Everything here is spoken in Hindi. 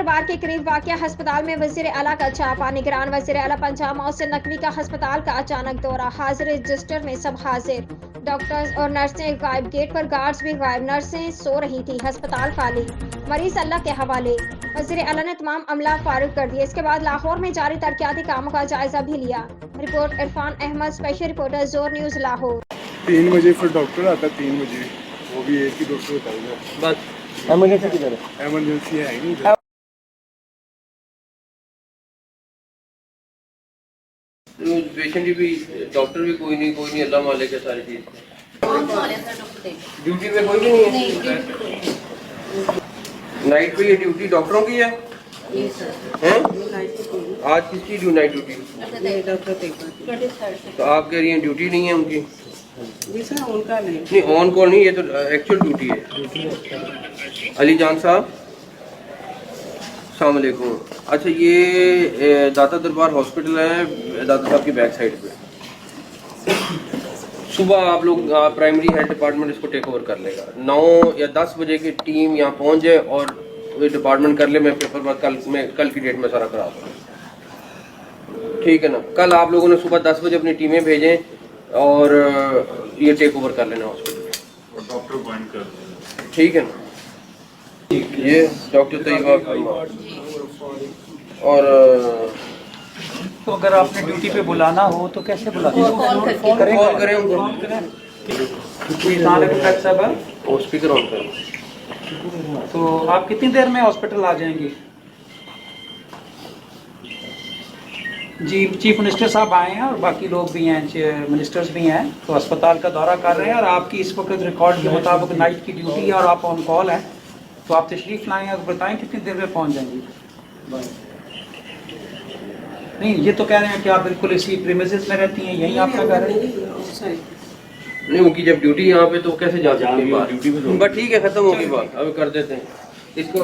दरबार के करीब वाक़या अस्पताल में वज़ीर आला का छापा। निगरान वज़ीर आला पंजाब मोहसिन नकवी का अस्पताल का अचानक दौरा। हाजिर रजिस्टर में सब हाजिर। डॉक्टर्स और नर्सें गायब, गेट पर गार्ड्स भी गायब। नर्सें सो रही थी, अस्पताल खाली, मरीज अल्लाह के हवाले। वज़ीर आला ने तमाम अमला फारिग कर दिए। इसके बाद लाहौर में जारी तरक्याती कामों का जायजा भी लिया। Report Irfan Ahmed, special reporter, जोर न्यूज़, लाहौर। 3 बजे फिर डॉक्टर आता है, 3 बजे वो भी एक ही डॉक्टर होता है। बस एमरजेंसी किधर है? एमरजेंसी है ही नहीं। पेशेंट भी डॉक्टर भी कोई नहीं अल्लाह मालिक है सारी चीज। ड्यूटी पे कोई भी नहीं है। नाइट पे ये ड्यूटी डॉक्टरों की है। हैं? आज किसकी नाइट ड्यूटी? तो आप कह रही हैं ड्यूटी नहीं है उनकी? उनका नहीं, ऑन कॉल नहीं, ये तो एक्चुअल ड्यूटी है। अली जान साहब, अस्सलाम वालेकुम। अच्छा, ये दाता दरबार हॉस्पिटल है, दाता साहब की बैक साइड पे। सुबह आप लोग प्राइमरी हेल्थ डिपार्टमेंट इसको टेक ओवर कर लेगा। 9 या 10 बजे की टीम यहाँ पहुँच जाए और ये डिपार्टमेंट कर ले। मैं पेपर वर्क कल की डेट में सारा करा दूँ, ठीक है ना? कल आप लोगों ने सुबह 10 बजे अपनी टीमें भेजें और ये टेक ओवर कर लेना हॉस्पिटल और डॉक्टर पॉइंट कर दें, ठीक है ना? ये डॉक्टर तैयबा और तो अगर आपने ड्यूटी पे बुलाना हो तो कैसे बुलाते हैं? कॉल करें उनको। और स्पीकर ऑन करें। तो आप कितनी देर में हॉस्पिटल आ जाएंगे? जी, चीफ मिनिस्टर साहब आए हैं और बाकी लोग भी हैं, मिनिस्टर्स भी हैं, तो अस्पताल का दौरा कर रहे हैं। और आपकी इस वक्त रिकॉर्ड के मुताबिक नाइट की ड्यूटी है और आप ऑन कॉल हैं, तो आप तशरीफ़ लाएँ और बताएं कितनी देर में पहुंच जाएंगी। नहीं, ये तो कह रहे हैं कि आप बिल्कुल इसी प्रीमिसेस में रहती हैं, यहीं आपका घर है। नहीं, उनकी जब ड्यूटी यहाँ पे तो कैसे जा सकती है? ड्यूटी पे, बट ठीक है, खत्म होगी बात, अब कर देते हैं इसको।